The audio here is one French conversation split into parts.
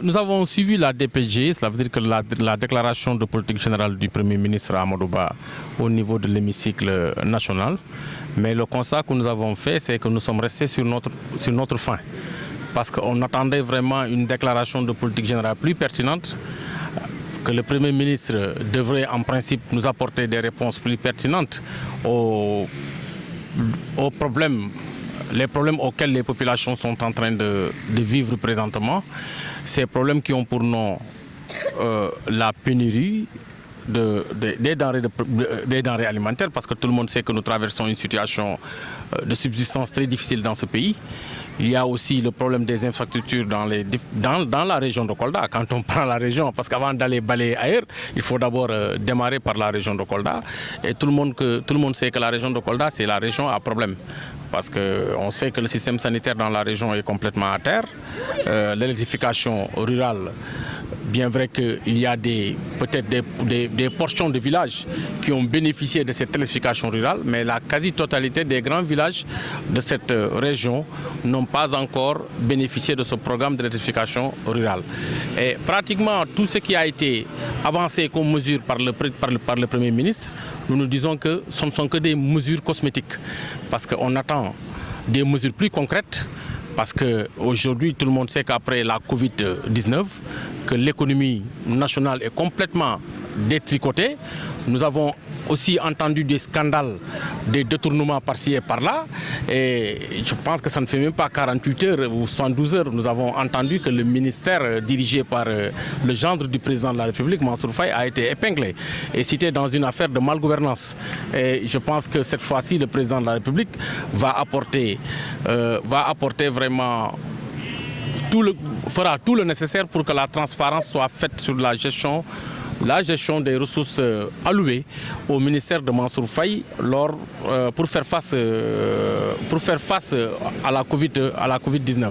Nous avons suivi la DPG, cela veut dire que la déclaration de politique générale du Premier ministre Amadou Ba au niveau de l'hémicycle national. Mais le constat que nous avons fait, c'est que nous sommes restés sur notre faim. Parce qu'on attendait vraiment une déclaration de politique générale plus pertinente, que le Premier ministre devrait en principe nous apporter des réponses plus pertinentes aux problèmes, les problèmes auxquels les populations sont en train de vivre présentement. Ces problèmes qui ont pour nom la pénurie des denrées alimentaires, parce que tout le monde sait que nous traversons une situation de subsistance très difficile dans ce pays. Il y a aussi le problème des infrastructures dans la région de Kolda. Quand on prend la région, parce qu'avant d'aller balayer ailleurs, il faut d'abord démarrer par la région de Kolda. Et tout le monde sait que la région de Kolda, c'est la région à problème. Parce qu'on sait que le système sanitaire dans la région est complètement à terre. L'électrification rurale, bien vrai qu'il y a peut-être des portions de villages qui ont bénéficié de cette électrification rurale, mais la quasi-totalité des grands villages de cette région n'ont pas encore bénéficié de ce programme d'électrification rurale. Et pratiquement tout ce qui a été avancé comme mesure par le Premier ministre, nous disons que ce ne sont que des mesures cosmétiques. Parce qu'on attend des mesures plus concrètes. Parce qu'aujourd'hui, tout le monde sait qu'après la Covid-19, que l'économie nationale est complètement détricotée. Nous avons aussi entendu des scandales, des détournements par-ci et par-là. Et je pense que ça ne fait même pas 48 heures ou 72 heures. Nous avons entendu que le ministère dirigé par le gendre du président de la République, Mansour Faye, a été épinglé et cité dans une affaire de malgouvernance. Et je pense que cette fois-ci, le président de la République va apporter vraiment fera tout le nécessaire pour que la transparence soit faite sur la gestion des ressources allouées au ministère de Mansour Faye pour faire face à la Covid-19.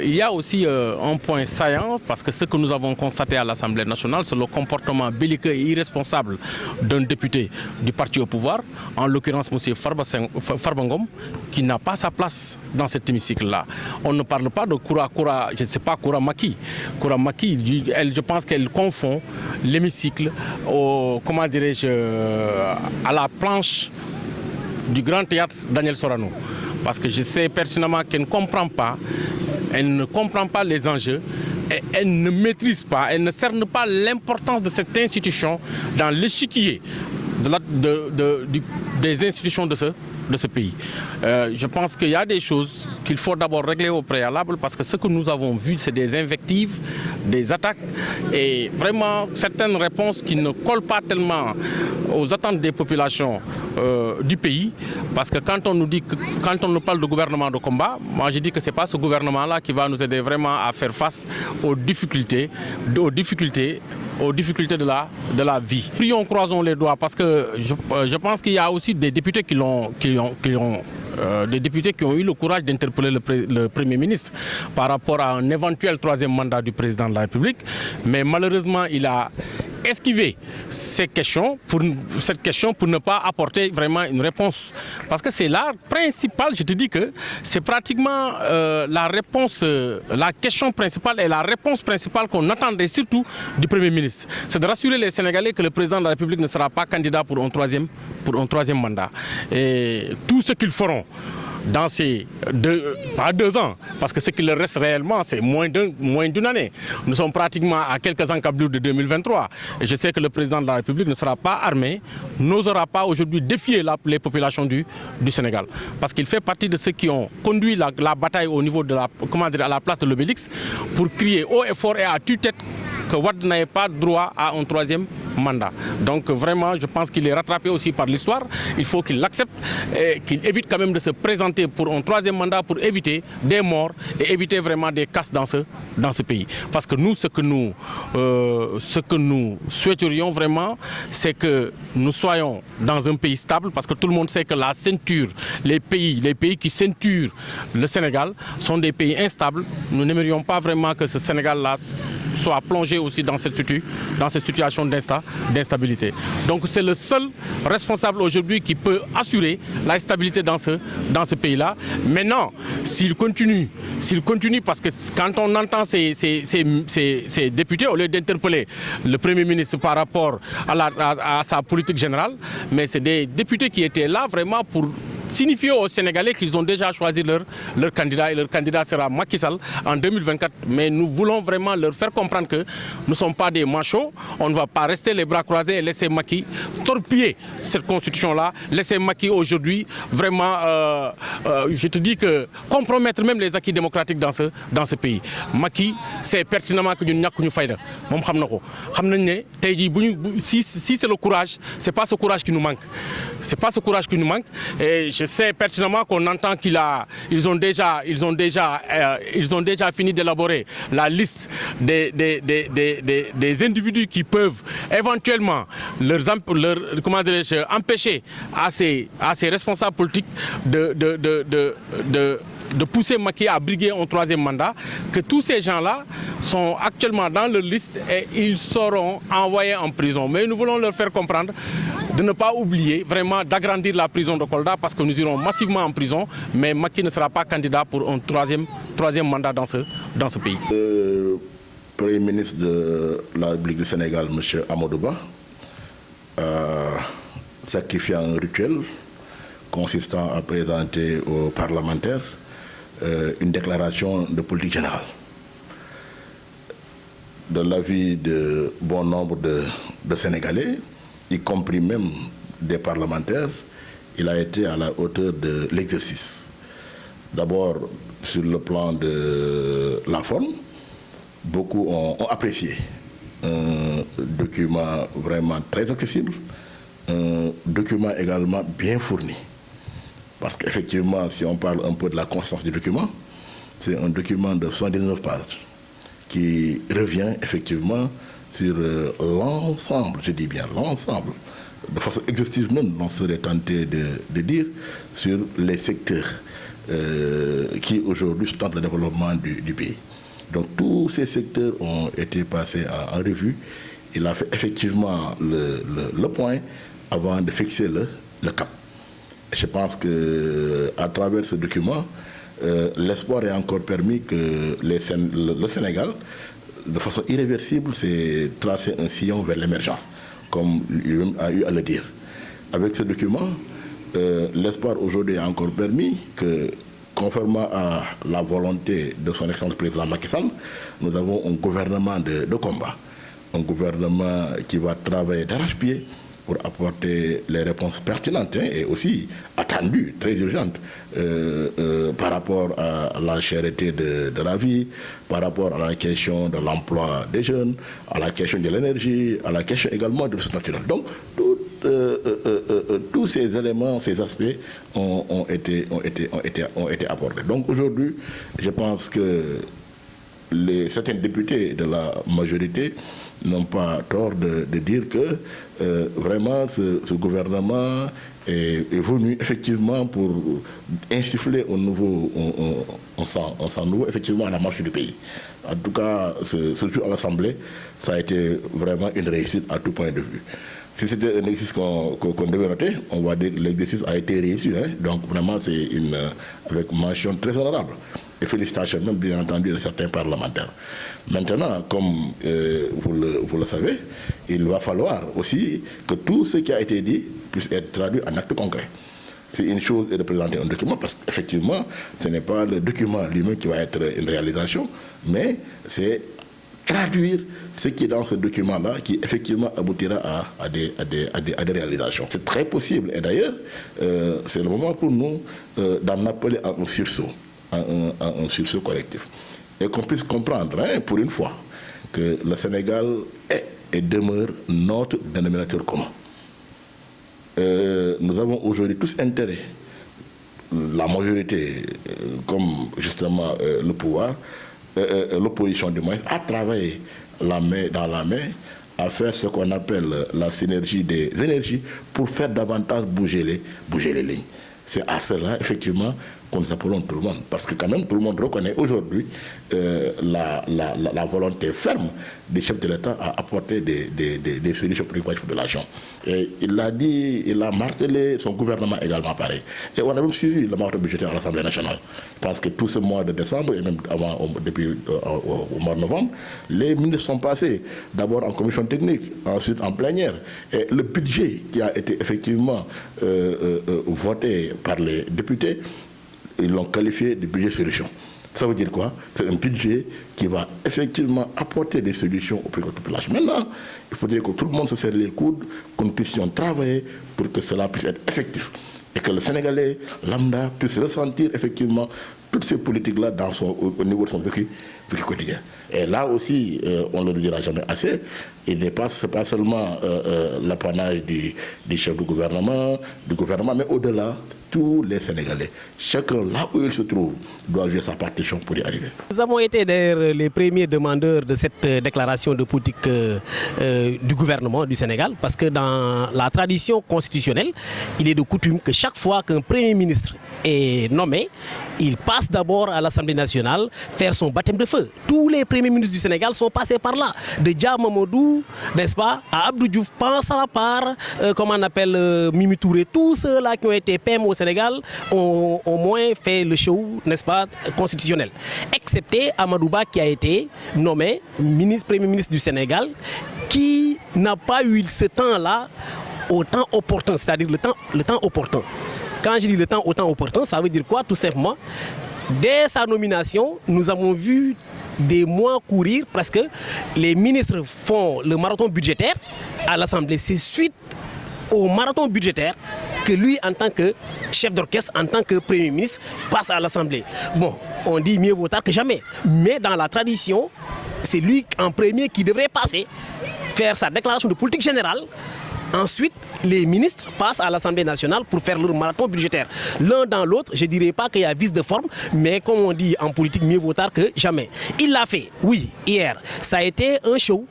Il y a aussi un point saillant, parce que ce que nous avons constaté à l'Assemblée nationale, c'est le comportement belliqueux et irresponsable d'un député du parti au pouvoir, en l'occurrence M. Farbangom, qui n'a pas sa place dans cet hémicycle-là. On ne parle pas de je ne sais pas, Kouramaki. Kouramaki, je pense qu'elle confond l'hémicycle à la planche du grand théâtre Daniel Sorano. Parce que je sais pertinemment qu'elle ne comprend pas, les enjeux, et elle ne maîtrise pas, elle ne cerne pas l'importance de cette institution dans l'échiquier des institutions de ce pays. Je pense qu'il y a des choses qu'il faut d'abord régler au préalable, parce que ce que nous avons vu, c'est des invectives, des attaques et vraiment certaines réponses qui ne collent pas tellement aux attentes des populations du pays. Parce que quand on nous parle de gouvernement de combat, moi je dis que ce n'est pas ce gouvernement-là qui va nous aider vraiment à faire face aux difficultés de la vie. Prions, croisons les doigts, parce que je pense qu'il y a aussi des députés qui ont eu le courage d'interpeller le Premier ministre par rapport à un éventuel troisième mandat du président de la République. Mais malheureusement, il a esquivé cette question pour ne pas apporter vraiment une réponse. Parce que c'est l'art principal, je te dis que c'est pratiquement la question principale et la réponse principale qu'on attendait surtout du Premier ministre. C'est de rassurer les Sénégalais que le président de la République ne sera pas candidat pour un troisième mandat. Et tout ce qu'ils feront dans ces pas 2 ans, parce que ce qui leur reste réellement, c'est moins d'une année. Nous sommes pratiquement à quelques encablures de 2023. Et je sais que le président de la République ne sera pas armé, n'osera pas aujourd'hui défier les populations du Sénégal. Parce qu'il fait partie de ceux qui ont conduit la bataille au niveau à la place de l'Obélix pour crier haut et fort et à tue-tête que Wade n'avait pas droit à un troisième mandat. Donc vraiment, je pense qu'il est rattrapé aussi par l'histoire. Il faut qu'il l'accepte et qu'il évite quand même de se présenter pour un troisième mandat pour éviter des morts et éviter vraiment des casses dans ce pays. Parce que nous, ce que nous souhaiterions vraiment, c'est que nous soyons dans un pays stable, parce que tout le monde sait que la ceinture, les pays qui ceinturent le Sénégal sont des pays instables. Nous n'aimerions pas vraiment que ce Sénégal-là soit plongé aussi dans cette situation d'instabilité. Donc c'est le seul responsable aujourd'hui qui peut assurer la stabilité dans ce pays-là. Maintenant, s'il continue, parce que quand on entend ces députés, au lieu d'interpeller le Premier ministre par rapport à sa politique générale, mais c'est des députés qui étaient là vraiment pour signifier aux Sénégalais qu'ils ont déjà choisi leur candidat, et leur candidat sera Macky Sall en 2024. Mais nous voulons vraiment leur faire comprendre que nous ne sommes pas des machos, on ne va pas rester les bras croisés et laisser Macky torpiller cette constitution-là, laisser Macky aujourd'hui vraiment, je te dis que compromettre même les acquis démocratiques dans ce pays. Macky, c'est pertinemment que nous n'avons pas de si c'est le courage, c'est pas ce courage qui nous manque. C'est pas ce courage qui nous manque. Et je sais pertinemment qu'on entend ils ont déjà fini d'élaborer la liste des individus qui peuvent éventuellement empêcher à ces responsables politiques de pousser Macky à briguer un troisième mandat, que tous ces gens-là sont actuellement dans leur liste et ils seront envoyés en prison. Mais nous voulons leur faire comprendre de ne pas oublier vraiment d'agrandir la prison de Kolda, parce que nous irons massivement en prison, mais Macky ne sera pas candidat pour un troisième mandat dans ce pays. Le Premier ministre de la République du Sénégal, M. Amadou Ba, a sacrifié un rituel consistant à présenter aux parlementaires une déclaration de politique générale. De l'avis de bon nombre de Sénégalais, y compris même des parlementaires, il a été à la hauteur de l'exercice. D'abord, sur le plan de la forme, beaucoup ont apprécié un document vraiment très accessible, un document également bien fourni. Parce qu'effectivement, si on parle un peu de la constance du document, c'est un document de 79 pages qui revient effectivement sur l'ensemble, je dis bien l'ensemble, de façon exhaustive même, on serait tenté de dire, sur les secteurs qui aujourd'hui tentent le développement du pays. Donc tous ces secteurs ont été passés en revue. Il a fait effectivement le point avant de fixer le cap. Je pense qu'à travers ce document, l'espoir est encore permis que le Sénégal, de façon irréversible, s'est tracé un sillon vers l'émergence, comme il a eu à le dire. Avec ce document, l'espoir aujourd'hui est encore permis que, conformément à la volonté de son excellence président Macky Sall, nous avons un gouvernement de combat, un gouvernement qui va travailler d'arrache-pied pour apporter les réponses pertinentes et aussi attendues, très urgentes, par rapport à la cherté de la vie, par rapport à la question de l'emploi des jeunes, à la question de l'énergie, à la question également de ressources naturelles. Donc, tous ces éléments, ces aspects ont été abordés. Donc aujourd'hui, je pense que certains députés de la majorité n'ont pas tort de dire que vraiment ce gouvernement est venu effectivement pour insuffler un sang nouveau effectivement à la marche du pays. En tout cas, ce jour à l'Assemblée, ça a été vraiment une réussite à tout point de vue. Si c'était un exercice qu'on devait noter, on va dire que l'exercice a été réussi. Hein? Donc vraiment, c'est avec mention très honorable. Et félicitations même, bien entendu, de certains parlementaires. Maintenant, comme vous le savez, il va falloir aussi que tout ce qui a été dit puisse être traduit en actes concrets. C'est une chose de présenter un document, parce qu'effectivement, ce n'est pas le document lui-même qui va être une réalisation, mais c'est traduire ce qui est dans ce document-là, qui effectivement aboutira à des réalisations. C'est très possible. Et d'ailleurs, c'est le moment pour nous d'en appeler à un sursaut, à un sursaut collectif. Et qu'on puisse comprendre, hein, pour une fois, que le Sénégal est et demeure notre dénominateur commun. Nous avons aujourd'hui tous intérêt, la majorité, comme justement le pouvoir, l'opposition du moins, à travailler la main dans la main, à faire ce qu'on appelle la synergie des énergies pour faire davantage bouger les lignes. C'est à cela, effectivement, que nous appelons tout le monde. Parce que quand même, tout le monde reconnaît aujourd'hui la volonté ferme des chefs de l'État à apporter des solutions pour les populations. Et il l'a dit, il a martelé, son gouvernement également pareil. Et on a même suivi le marathon budgétaire à l'Assemblée nationale. Parce que tout ce mois de décembre, et même avant, depuis au mois de novembre, les ministres sont passés d'abord en commission technique, ensuite en plénière. Et le budget qui a été effectivement voté par les députés, ils l'ont qualifié de budget solution. Ça veut dire quoi? C'est un budget qui va effectivement apporter des solutions aux populations. Maintenant, il faudrait que tout le monde se serre les coudes, que nous puissions travailler pour que cela puisse être effectif. Et que le Sénégalais lambda puisse ressentir effectivement toutes ces politiques-là au niveau de son vécu quotidien. Et là aussi, on ne le dira jamais assez, ce n'est pas seulement l'apanage du chef du gouvernement, mais au-delà, tous les Sénégalais, chacun là où il se trouve, doit jouer sa partition pour y arriver. Nous avons été d'ailleurs les premiers demandeurs de cette déclaration de politique du gouvernement du Sénégal, parce que dans la tradition constitutionnelle, il est de coutume que chaque fois qu'un Premier ministre est nommé, il passe d'abord à l'Assemblée nationale faire son baptême de feu. Tous les premiers ministres du Sénégal sont passés par là, de Dia Mamadou, n'est-ce pas, à Abdou Diouf, passant par, comment on appelle, Mimi Touré. Tous ceux-là qui ont été PM au Sénégal ont au moins fait le show, n'est-ce pas, constitutionnel. Excepté Amadouba qui a été nommé Premier ministre du Sénégal, qui n'a pas eu ce temps-là au temps opportun, c'est-à-dire le temps opportun. Quand je dis le temps au temps opportun, ça veut dire quoi? Tout simplement, dès sa nomination, nous avons vu des mois courir, presque les ministres font le marathon budgétaire à l'Assemblée. C'est suite au marathon budgétaire que lui, en tant que chef d'orchestre, en tant que Premier ministre, passe à l'Assemblée. Bon, on dit mieux vaut tard que jamais, mais dans la tradition, c'est lui en premier qui devrait passer, faire sa déclaration de politique générale. Ensuite, les ministres passent à l'Assemblée nationale pour faire leur marathon budgétaire. L'un dans l'autre, je ne dirais pas qu'il y a vice de forme, mais comme on dit en politique, mieux vaut tard que jamais. Il l'a fait, oui, hier. Ça a été un show.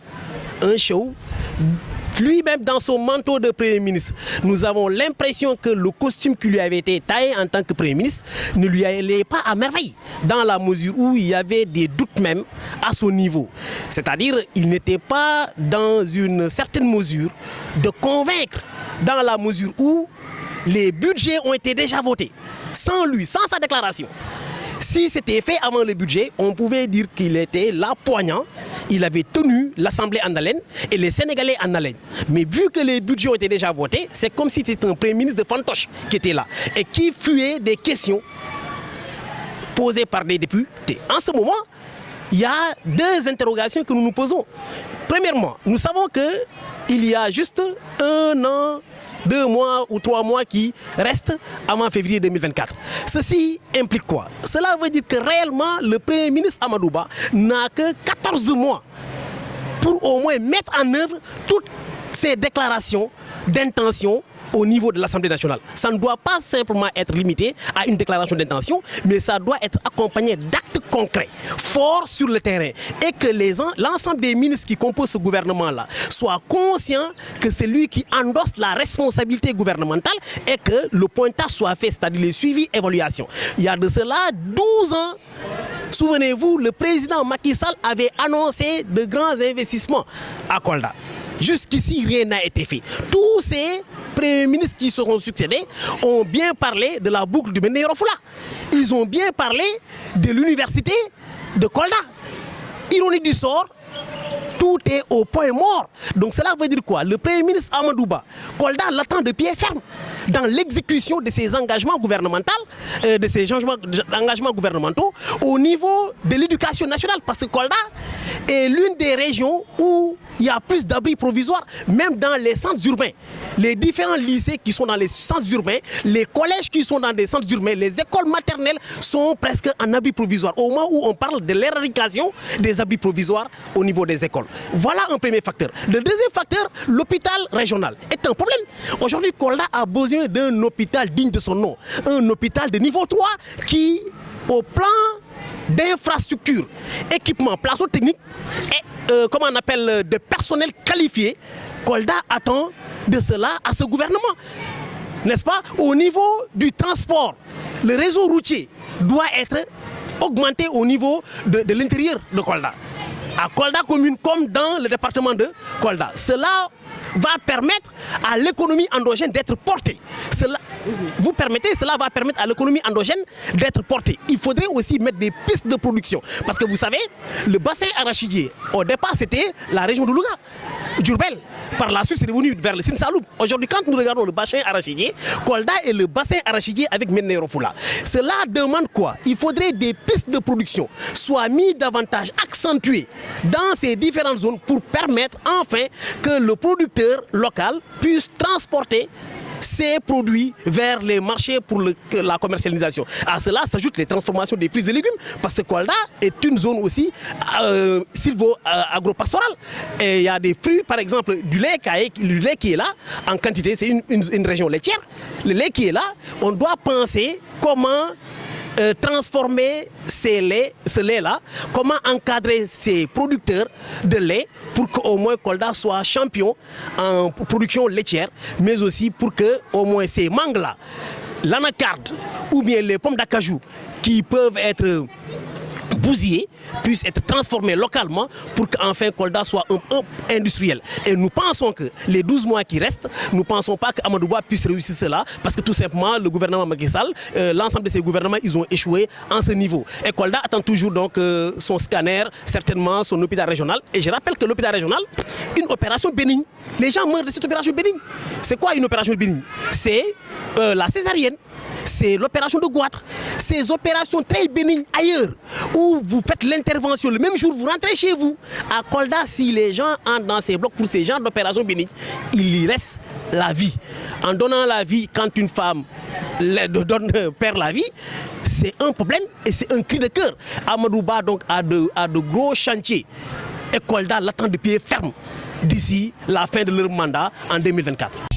Lui-même dans son manteau de Premier ministre, nous avons l'impression que le costume qui lui avait été taillé en tant que Premier ministre ne lui allait pas à merveille, dans la mesure où il y avait des doutes même à son niveau. C'est-à-dire il n'était pas dans une certaine mesure de convaincre, dans la mesure où les budgets ont été déjà votés, sans lui, sans sa déclaration. Si c'était fait avant le budget, on pouvait dire qu'il était là poignant, il avait tenu l'Assemblée en haleine et les Sénégalais en haleine. Mais vu que les budgets ont été déjà votés, c'est comme si c'était un Premier ministre de fantoche qui était là et qui fuyait des questions posées par des députés. En ce moment, il y a deux interrogations que nous nous posons. Premièrement, nous savons qu'il y a juste 1 an, 2 mois ou 3 mois qui restent avant février 2024. Ceci implique quoi? Cela veut dire que réellement le Premier ministre Amadouba n'a que 14 mois pour au moins mettre en œuvre toutes ces déclarations d'intention au niveau de l'Assemblée nationale. Ça ne doit pas simplement être limité à une déclaration d'intention, mais ça doit être accompagné d'actes concrets, forts sur le terrain, et que l'ensemble des ministres qui composent ce gouvernement-là soient conscients que c'est lui qui endosse la responsabilité gouvernementale et que le pointage soit fait, c'est-à-dire le suivi, évaluation. Il y a de cela 12 ans, souvenez-vous, le président Macky Sall avait annoncé de grands investissements à Kolda. Jusqu'ici, rien n'a été fait. Tous ces premiers ministres qui seront succédés ont bien parlé de la boucle du Médina Yoro Foulah. Ils ont bien parlé de l'université de Kolda. Ironie du sort, tout est au point mort. Donc cela veut dire quoi? Le Premier ministre Amadouba, Kolda l'attend de pied ferme dans l'exécution de ses engagements gouvernementaux, au niveau de l'éducation nationale. Parce que Kolda est l'une des régions où il y a plus d'abris provisoires, même dans les centres urbains. Les différents lycées qui sont dans les centres urbains, les collèges qui sont dans des centres urbains, les écoles maternelles sont presque en abri provisoire. Au moment où on parle de l'éradication des abris provisoires au niveau des écoles. Voilà un premier facteur. Le deuxième facteur, l'hôpital régional est un problème. Aujourd'hui, Kolda a besoin d'un hôpital digne de son nom. Un hôpital de niveau 3 qui, au plan d'infrastructures, équipements, plateaux techniques et comment on appelle de personnel qualifié, Kolda attend de cela à ce gouvernement. n'est-ce pas? Au niveau du transport, le réseau routier doit être augmenté au niveau de l'intérieur de Kolda. À Kolda commune comme dans le département de Kolda. Cela va permettre à l'économie endogène d'être portée. Cela va permettre à l'économie endogène d'être portée. Il faudrait aussi mettre des pistes de production. Parce que vous savez, le bassin arachidier, au départ, c'était la région de Louga, Diourbel. Par la suite, c'est devenu vers le Sine Saloum. Aujourd'hui, quand nous regardons le bassin arachidier, Kolda est le bassin arachidier avec Médina Yoro Foulah. Cela demande quoi? Il faudrait des pistes de production soient mises davantage accentuées dans ces différentes zones pour permettre enfin que le producteur local puisse transporter ces produits vers les marchés pour la commercialisation. À cela s'ajoutent les transformations des fruits et légumes, parce que Kolda est une zone aussi sylvo-agropastorale. Et il y a des fruits, par exemple, du lait qui est là, en quantité, c'est une région laitière. Le lait qui est là, on doit penser comment transformer ce lait-là, comment encadrer ces producteurs de lait pour qu'au moins Kolda soit champion en production laitière, mais aussi pour que au moins ces mangues-là, l'anacarde ou bien les pommes d'acajou qui peuvent être bousillées puissent être transformées localement pour qu'enfin Kolda soit un hub industriel. Et nous pensons que les 12 mois qui restent, nous ne pensons pas qu'Amadouba puisse réussir cela, parce que tout simplement le gouvernement Macky Sall, l'ensemble de ces gouvernements, ils ont échoué en ce niveau. Et Kolda attend toujours donc son scanner, certainement son hôpital régional. Et je rappelle que l'hôpital régional, une opération bénigne. Les gens meurent de cette opération bénigne. C'est quoi une opération bénigne? C'est la césarienne. C'est l'opération de goitre. Ces opérations très bénignes ailleurs, où vous faites l'intervention, le même jour vous rentrez chez vous. À Kolda, si les gens entrent dans ces blocs pour ces genres d'opérations bénignes, il y reste la vie. En donnant la vie, quand une femme perd la vie, c'est un problème et c'est un cri de cœur. Amadouba donc a de gros chantiers. Et Kolda l'attend de pied ferme d'ici la fin de leur mandat en 2024.